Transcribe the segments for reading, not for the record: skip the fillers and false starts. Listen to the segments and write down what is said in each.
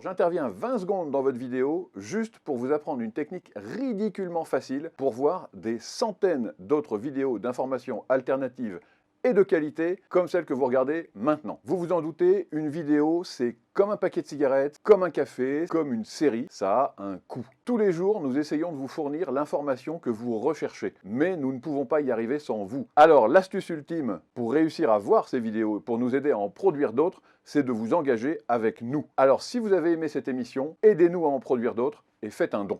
J'interviens 20 secondes dans votre vidéo juste pour vous apprendre une technique ridiculement facile pour voir des centaines d'autres vidéos d'informations alternatives et de qualité comme celle que vous regardez maintenant. Vous vous en doutez, une vidéo c'est comme un paquet de cigarettes, comme un café, comme une série, ça a un coût. Tous les jours, nous essayons de vous fournir l'information que vous recherchez, mais nous ne pouvons pas y arriver sans vous. Alors l'astuce ultime pour réussir à voir ces vidéos, pour nous aider à en produire d'autres, c'est de vous engager avec nous. Alors si vous avez aimé cette émission, aidez-nous à en produire d'autres et faites un don.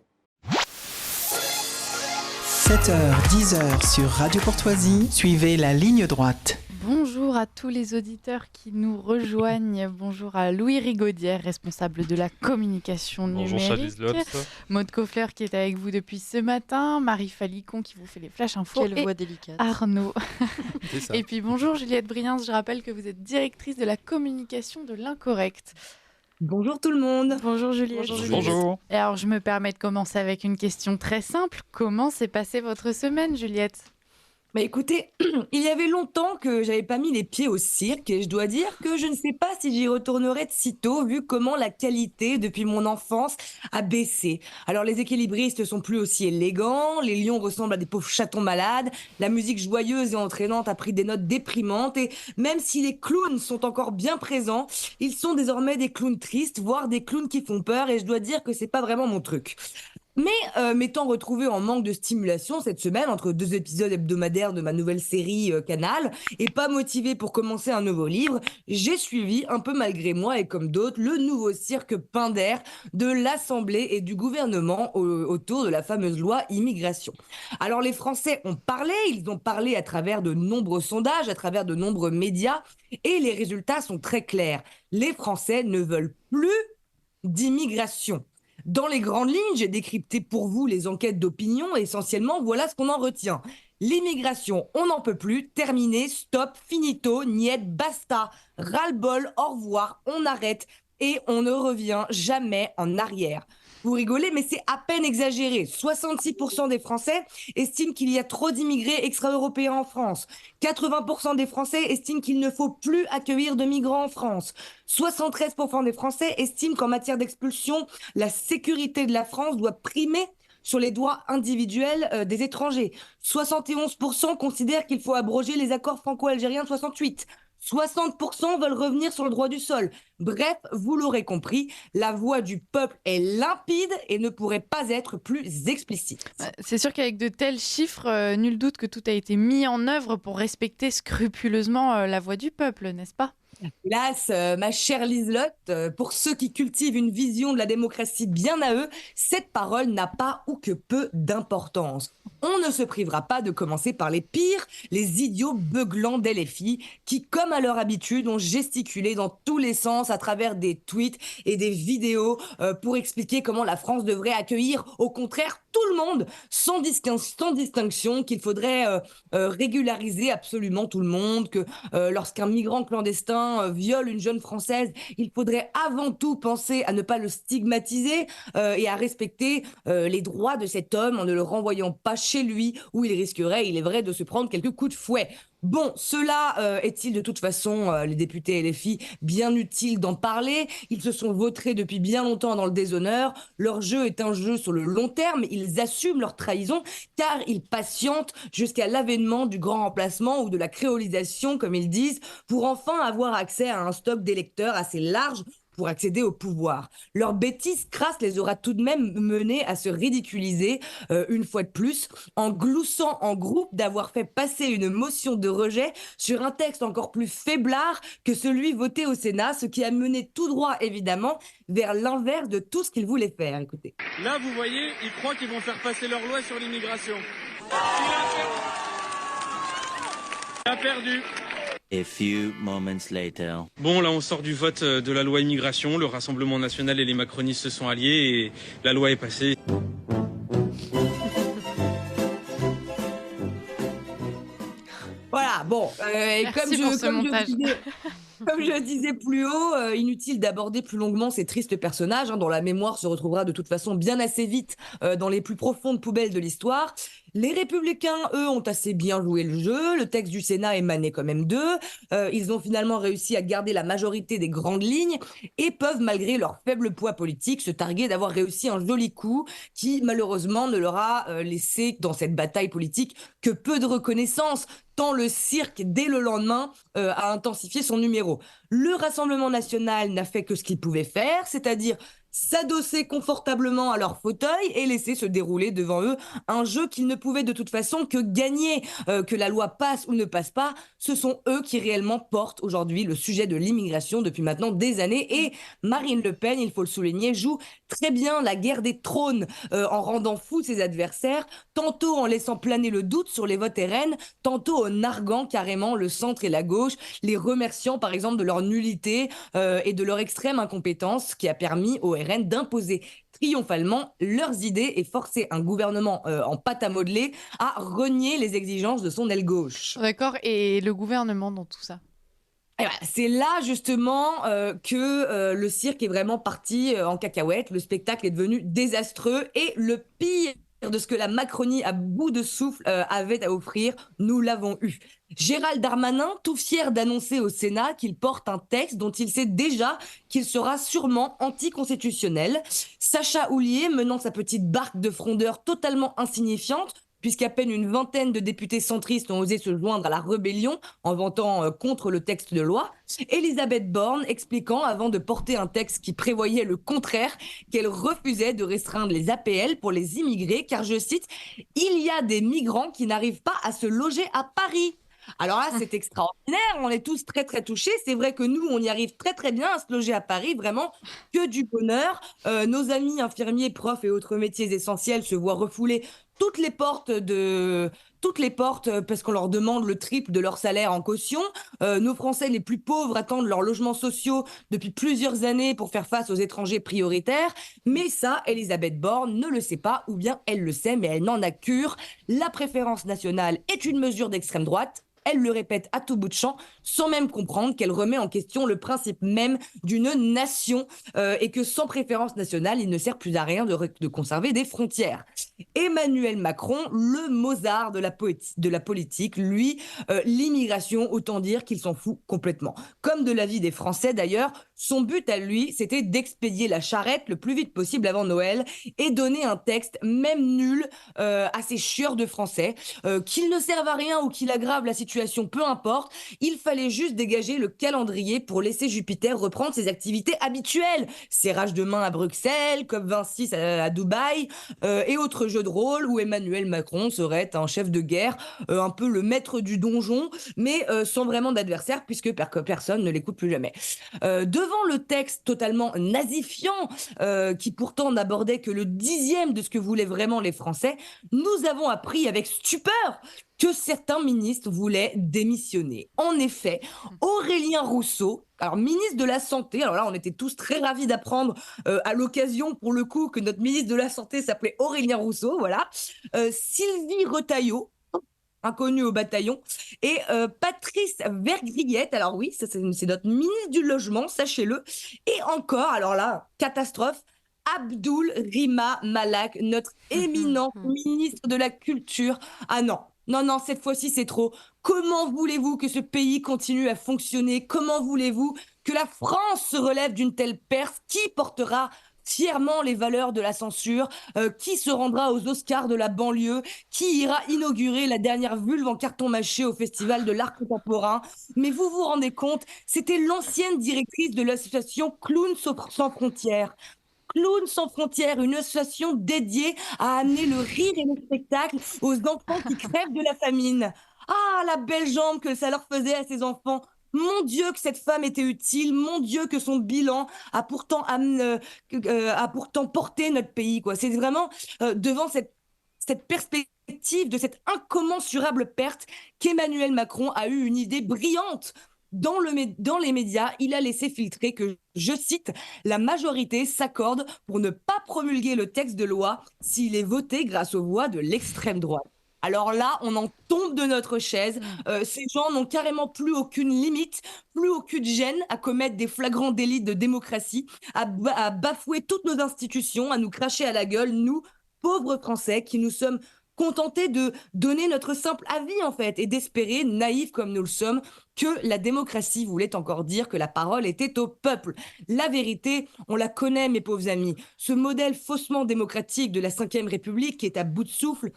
7h, 10h sur Radio Courtoisie, suivez la ligne droite. Bonjour à tous les auditeurs qui nous rejoignent. Bonjour à Louis Rigaudière, responsable de la communication numérique. Maude Koffler qui est avec vous depuis ce matin. Marie Falicon qui vous fait les flash infos. Quelle voix délicate. Arnaud. C'est ça. Et puis bonjour Juliette Briens, je rappelle que vous êtes directrice de la communication de l'Incorrect. Bonjour tout le monde. Bonjour Juliette. Bonjour. Et alors je me permets de commencer avec une question très simple. Comment s'est passée votre semaine, Juliette ? Bah écoutez, il y avait longtemps que j'avais pas mis les pieds au cirque et je dois dire que je ne sais pas si j'y retournerai de sitôt vu comment la qualité depuis mon enfance a baissé. Alors les équilibristes sont plus aussi élégants, les lions ressemblent à des pauvres chatons malades, la musique joyeuse et entraînante a pris des notes déprimantes et même si les clowns sont encore bien présents, ils sont désormais des clowns tristes, voire des clowns qui font peur et je dois dire que c'est pas vraiment mon truc. Mais m'étant retrouvée en manque de stimulation cette semaine entre 2 épisodes hebdomadaires de ma nouvelle série Canal et pas motivée pour commencer un nouveau livre, j'ai suivi un peu malgré moi et comme d'autres le nouveau cirque Pinder de l'Assemblée et du gouvernement autour de la fameuse loi immigration. Alors les Français ont parlé, ils ont parlé à travers de nombreux sondages, à travers de nombreux médias et les résultats sont très clairs. Les Français ne veulent plus d'immigration. Dans les grandes lignes, j'ai décrypté pour vous les enquêtes d'opinion et essentiellement, voilà ce qu'on en retient. L'immigration, on n'en peut plus, terminé, stop, finito, niet, basta, ras-le-bol, au revoir, on arrête et on ne revient jamais en arrière. Vous rigolez, mais c'est à peine exagéré. 66% des Français estiment qu'il y a trop d'immigrés extra-européens en France. 80% des Français estiment qu'il ne faut plus accueillir de migrants en France. 73% des Français estiment qu'en matière d'expulsion, la sécurité de la France doit primer sur les droits individuels des étrangers. 71% considèrent qu'il faut abroger les accords franco-algériens de 68. 60% veulent revenir sur le droit du sol. Bref, vous l'aurez compris, la voix du peuple est limpide et ne pourrait pas être plus explicite. C'est sûr qu'avec de tels chiffres, nul doute que tout a été mis en œuvre pour respecter scrupuleusement la voix du peuple, n'est-ce pas ? Hélas, ma chère Liselotte, pour ceux qui cultivent une vision de la démocratie bien à eux, cette parole n'a pas ou que peu d'importance. On ne se privera pas de commencer par les pires, les idiots beuglants d'LFI, qui, comme à leur habitude, ont gesticulé dans tous les sens à travers des tweets et des vidéos pour expliquer comment la France devrait accueillir, au contraire, tout le monde, sans distinction, qu'il faudrait régulariser absolument tout le monde, que lorsqu'un migrant clandestin viole une jeune Française, il faudrait avant tout penser à ne pas le stigmatiser et à respecter les droits de cet homme en ne le renvoyant pas chez lui où il risquerait, il est vrai, de se prendre quelques coups de fouet. Bon, cela est-il de toute façon, les députés LFI, bien utile d'en parler. Ils se sont vautrés depuis bien longtemps dans le déshonneur. Leur jeu est un jeu sur le long terme. Ils assument leur trahison car ils patientent jusqu'à l'avènement du grand remplacement ou de la créolisation, comme ils disent, pour enfin avoir accès à un stock d'électeurs assez large pour accéder au pouvoir. Leur bêtise crasse les aura tout de même menés à se ridiculiser une fois de plus, en gloussant en groupe d'avoir fait passer une motion de rejet sur un texte encore plus faiblard que celui voté au Sénat, ce qui a mené tout droit, évidemment, vers l'inverse de tout ce qu'ils voulaient faire. Écoutez. Là, vous voyez, ils croient qu'ils vont faire passer leur loi sur l'immigration. Il a perdu. A few moments later. Bon, là, on sort du vote de la loi immigration. Le Rassemblement national et les macronistes se sont alliés et la loi est passée. Voilà, bon, Merci pour ce montage. Comme je le disais plus haut, inutile d'aborder plus longuement ces tristes personnages dont la mémoire se retrouvera de toute façon bien assez vite dans les plus profondes poubelles de l'histoire. Les Républicains, eux, ont assez bien joué le jeu. Le texte du Sénat émanait quand même d'eux. Ils ont finalement réussi à garder la majorité des grandes lignes et peuvent, malgré leur faible poids politique, se targuer d'avoir réussi un joli coup qui, malheureusement, ne leur a laissé dans cette bataille politique que peu de reconnaissance, tant le cirque, dès le lendemain, a intensifié son numéro. Le Rassemblement national n'a fait que ce qu'il pouvait faire, c'est-à-dire s'adosser confortablement à leur fauteuil et laisser se dérouler devant eux un jeu qu'ils ne pouvaient de toute façon que gagner. Que la loi passe ou ne passe pas, ce sont eux qui réellement portent aujourd'hui le sujet de l'immigration depuis maintenant des années. Et Marine Le Pen, il faut le souligner, joue très bien la guerre des trônes en rendant fous ses adversaires, tantôt en laissant planer le doute sur les votes RN, tantôt en narguant carrément le centre et la gauche, les remerciant par exemple de leur nullité et de leur extrême incompétence qui a permis au RN d'imposer triomphalement leurs idées et forcer un gouvernement en pâte à modeler à renier les exigences de son aile gauche. D'accord, et le gouvernement dans tout ça? Et voilà, c'est là justement que le cirque est vraiment parti en cacahuète, le spectacle est devenu désastreux et le pire de ce que la Macronie à bout de souffle avait à offrir, nous l'avons eu. Gérald Darmanin, tout fier d'annoncer au Sénat qu'il porte un texte dont il sait déjà qu'il sera sûrement anticonstitutionnel. Sacha Houlié, menant sa petite barque de frondeurs totalement insignifiante, puisqu'à peine une vingtaine de députés centristes ont osé se joindre à la rébellion en vantant contre le texte de loi. Elisabeth Borne expliquant, avant de porter un texte qui prévoyait le contraire, qu'elle refusait de restreindre les APL pour les immigrés, car, je cite, « il y a des migrants qui n'arrivent pas à se loger à Paris ». Alors là, c'est extraordinaire, on est tous très très touchés. C'est vrai que nous, on y arrive très très bien à se loger à Paris, vraiment que du bonheur. Nos amis infirmiers, profs et autres métiers essentiels se voient refouler toutes les portes parce qu'on leur demande le triple de leur salaire en caution. Nos Français les plus pauvres attendent leurs logements sociaux depuis plusieurs années pour faire face aux étrangers prioritaires. Mais ça, Elisabeth Borne ne le sait pas, ou bien elle le sait, mais elle n'en a cure. La préférence nationale est une mesure d'extrême droite. Elle le répète à tout bout de champ, sans même comprendre qu'elle remet en question le principe même d'une nation et que sans préférence nationale, il ne sert plus à rien de conserver des frontières. Emmanuel Macron, le Mozart de la politique, lui, l'immigration, autant dire qu'il s'en fout complètement. Comme de l'avis des Français d'ailleurs, son but à lui, c'était d'expédier la charrette le plus vite possible avant Noël et donner un texte, même nul, à ces chieurs de Français, qu'ils ne servent à rien ou qu'il aggrave la situation, peu importe, il fallait juste dégager le calendrier pour laisser Jupiter reprendre ses activités habituelles. Serrage de main à Bruxelles, COP26 à Dubaï et autres jeux de rôle où Emmanuel Macron serait un chef de guerre, un peu le maître du donjon, mais sans vraiment d'adversaire puisque personne ne l'écoute plus jamais. Devant le texte totalement nazifiant qui pourtant n'abordait que le 10e de ce que voulaient vraiment les Français, nous avons appris avec stupeur que certains ministres voulaient démissionner. En effet, Aurélien Rousseau, alors ministre de la Santé, alors là on était tous très ravis d'apprendre à l'occasion pour le coup que notre ministre de la Santé s'appelait Aurélien Rousseau, voilà, Sylvie Retailleau, inconnue au bataillon, et Patrice Vergriette, alors oui, ça, c'est notre ministre du Logement, sachez-le, et encore, alors là, catastrophe, Abdul Rima Malak, notre éminent ministre de la Culture. Ah non, non, cette fois-ci, c'est trop. Comment voulez-vous que ce pays continue à fonctionner? Comment voulez-vous que la France se relève d'une telle perte? Qui portera fièrement les valeurs de la censure? Qui se rendra aux Oscars de la banlieue? Qui ira inaugurer la dernière vulve en carton mâché au Festival de l'art contemporain? Mais vous vous rendez compte, c'était l'ancienne directrice de l'association Clowns sans frontières. Clowns sans frontières, une association dédiée à amener le rire et le spectacle aux enfants qui crèvent de la famine. Ah, la belle jambe que ça leur faisait à ces enfants. Mon Dieu, que cette femme était utile. Mon Dieu, que son bilan a pourtant porté notre pays, quoi. C'est vraiment devant cette perspective de cette incommensurable perte qu'Emmanuel Macron a eu une idée brillante. Dans les médias, il a laissé filtrer que, je cite, « la majorité s'accorde pour ne pas promulguer le texte de loi s'il est voté grâce aux voix de l'extrême droite ». Alors là, on en tombe de notre chaise. Ces gens n'ont carrément plus aucune limite, plus aucune gêne à commettre des flagrants délits de démocratie, à bafouer toutes nos institutions, à nous cracher à la gueule, nous, pauvres Français, qui nous sommes contenter de donner notre simple avis, en fait, et d'espérer, naïfs comme nous le sommes, que la démocratie voulait encore dire que la parole était au peuple. La vérité, on la connaît, mes pauvres amis. Ce modèle faussement démocratique de la Ve République qui est à bout de souffle,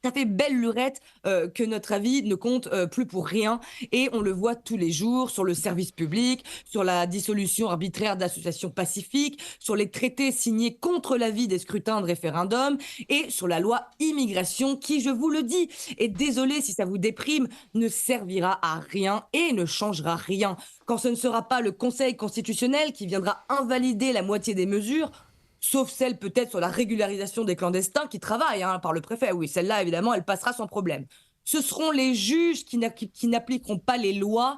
ça fait belle lurette que notre avis ne compte plus pour rien. Et on le voit tous les jours sur le service public, sur la dissolution arbitraire d'associations pacifiques, sur les traités signés contre l'avis des scrutins de référendum et sur la loi immigration qui, je vous le dis, et désolé si ça vous déprime, ne servira à rien et ne changera rien. Quand ce ne sera pas le Conseil constitutionnel qui viendra invalider la moitié des mesures, sauf celle peut-être sur la régularisation des clandestins qui travaillent par le préfet. Oui, celle-là, évidemment, elle passera sans problème. Ce seront les juges qui n'appliqueront pas les lois,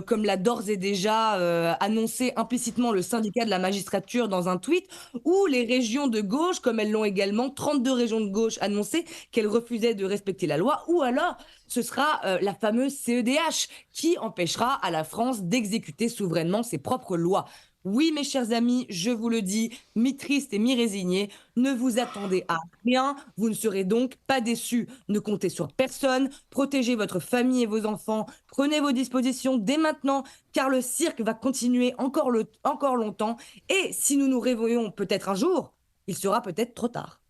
comme l'a d'ores et déjà annoncé implicitement le syndicat de la magistrature dans un tweet, ou les régions de gauche, comme elles l'ont également, 32 régions de gauche annoncé qu'elles refusaient de respecter la loi, ou alors ce sera la fameuse CEDH qui empêchera à la France d'exécuter souverainement ses propres lois. Oui, mes chers amis, je vous le dis, mi-triste et mi-résigné, ne vous attendez à rien, vous ne serez donc pas déçus. Ne comptez sur personne, protégez votre famille et vos enfants, prenez vos dispositions dès maintenant, car le cirque va continuer encore longtemps, et si nous nous réveillons peut-être un jour, il sera peut-être trop tard.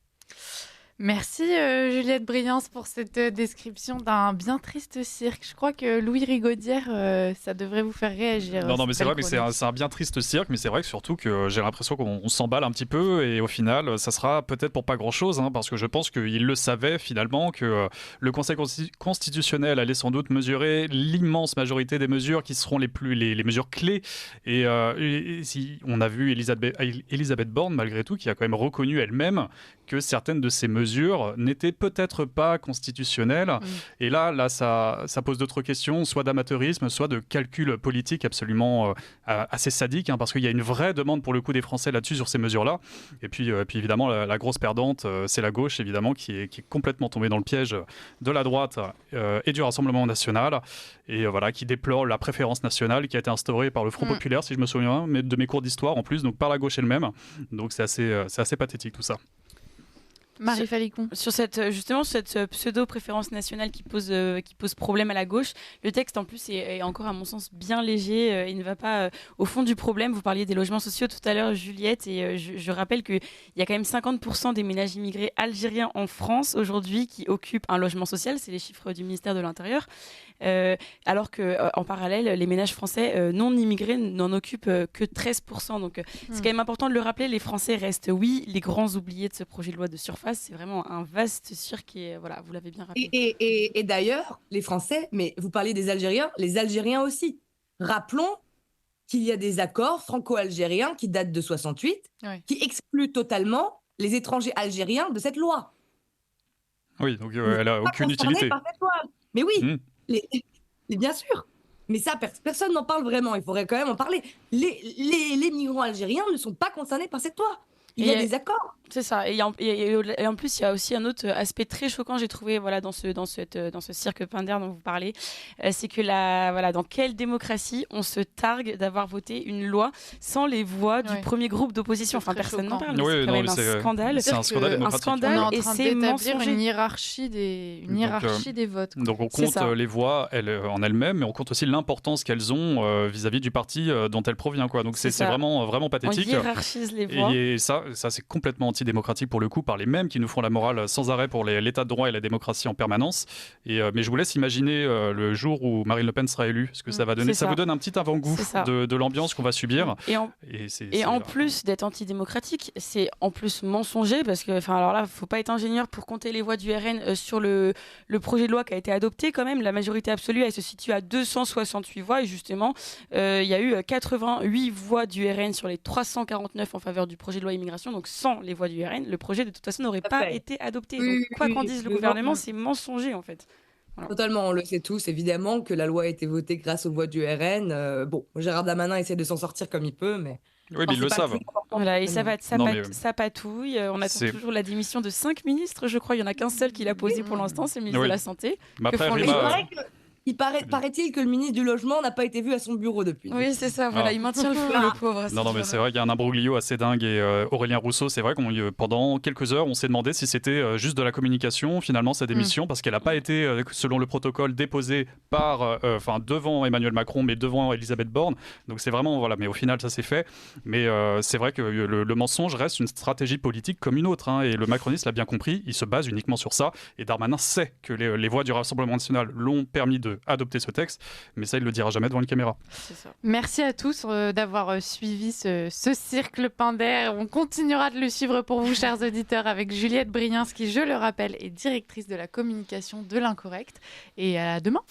Merci Juliette Briens pour cette description d'un bien triste cirque. Je crois que Louis Rigaudière, ça devrait vous faire réagir. Non, mais c'est vrai que c'est un bien triste cirque, mais c'est vrai que surtout que j'ai l'impression qu'on s'emballe un petit peu et au final, ça sera peut-être pour pas grand-chose, parce que je pense qu'il le savait finalement que le Conseil constitutionnel allait sans doute mesurer l'immense majorité des mesures qui seront les mesures clés. Et si on a vu Elisabeth Borne, malgré tout, qui a quand même reconnu elle-même que certaines de ces mesures n'étaient peut-être pas constitutionnelles. Et là ça pose d'autres questions, soit d'amateurisme, soit de calcul politique absolument assez sadique, parce qu'il y a une vraie demande pour le coup des Français là-dessus, sur ces mesures-là. Et puis évidemment, la grosse perdante, c'est la gauche, évidemment, qui est complètement tombée dans le piège de la droite et du Rassemblement national, et qui déplore la préférence nationale qui a été instaurée par le Front populaire, si je me souviens, mais de mes cours d'histoire en plus, donc par la gauche elle-même. Donc c'est assez pathétique tout ça. Marie Falicon. Sur cette pseudo-préférence nationale qui pose problème à la gauche, le texte en plus est encore à mon sens bien léger, il ne va pas au fond du problème. Vous parliez des logements sociaux tout à l'heure, Juliette, et je rappelle qu'il y a quand même 50% des ménages immigrés algériens en France aujourd'hui qui occupent un logement social, c'est les chiffres du ministère de l'Intérieur. Alors qu'en parallèle, les ménages français non immigrés n'en occupent que 13%. Donc c'est quand même important de le rappeler, les Français restent, oui, les grands oubliés de ce projet de loi de surface. C'est vraiment un vaste cirque et voilà, vous l'avez bien rappelé. Et d'ailleurs, les Français, mais vous parliez des Algériens, les Algériens aussi. Rappelons qu'il y a des accords franco-algériens qui datent de 68, qui excluent totalement les étrangers algériens de cette loi. Oui, donc elle n'a aucune utilité. Par cette loi. Mais oui, bien sûr. Mais ça, personne n'en parle vraiment. Il faudrait quand même en parler. Les migrants algériens ne sont pas concernés par cette loi. Il y a des accords. C'est ça. Et en plus, il y a aussi un autre aspect très choquant, j'ai trouvé, dans ce cirque Pinder dont vous parlez, c'est que dans quelle démocratie on se targue d'avoir voté une loi sans les voix du premier groupe d'opposition. Enfin, personne n'en parle. C'est quand même un scandale. C'est un scandale démocratique. On est en train d'établir une hiérarchie des votes. Donc on compte les voix en elles-mêmes, mais on compte aussi l'importance qu'elles ont vis-à-vis du parti dont elles proviennent. Donc c'est vraiment pathétique. On hiérarchise les voix. Et ça, c'est complètement antidémocratique pour le coup, par les mêmes qui nous font la morale sans arrêt pour l'état de droit et la démocratie en permanence. Mais je vous laisse imaginer le jour où Marine Le Pen sera élue, ce que ça va donner. Ça vous donne un petit avant-goût de l'ambiance qu'on va subir. Et en plus d'être antidémocratique, c'est en plus mensonger, parce que, alors là, il ne faut pas être ingénieur pour compter les voix du RN sur le projet de loi qui a été adopté quand même. La majorité absolue, elle se situe à 268 voix, et justement, il y a eu 88 voix du RN sur les 349 en faveur du projet de loi immigration. Donc sans les voix du RN, le projet de toute façon n'aurait pas été adopté. Donc quoi qu'en dise le gouvernement, c'est mensonger en fait. Voilà. Totalement, on le sait tous évidemment que la loi a été votée grâce aux voix du RN. Gérard Darmanin essaie de s'en sortir comme il peut, mais... Oui, mais ils le savent. Voilà, et ça patouille. On attend toujours la démission de 5 ministres, je crois. Il n'y en a qu'un seul qui l'a posé pour l'instant, c'est le ministre de la Santé. paraît-il que le ministre du Logement n'a pas été vu à son bureau depuis. Oui, c'est ça, voilà, il maintient le flou, le pauvre. Non, mais c'est vrai qu'il y a un imbroglio assez dingue et Aurélien Rousseau, c'est vrai que pendant quelques heures, on s'est demandé si c'était juste de la communication, finalement, sa démission, parce qu'elle n'a pas été, selon le protocole, déposée devant Emmanuel Macron, mais devant Elisabeth Borne. Donc c'est vraiment, voilà, mais au final, ça s'est fait. Mais c'est vrai que le mensonge reste une stratégie politique comme une autre, hein, et le macroniste l'a bien compris, il se base uniquement sur ça, et Darmanin sait que les voix du Rassemblement national l'ont permis d'adopter ce texte, mais ça, il le dira jamais devant une caméra. C'est ça. Merci à tous d'avoir suivi ce Cirque Pinder. On continuera de le suivre pour vous, chers auditeurs, avec Juliette Briens, qui, je le rappelle, est directrice de la communication de l'Incorrect. Et à demain.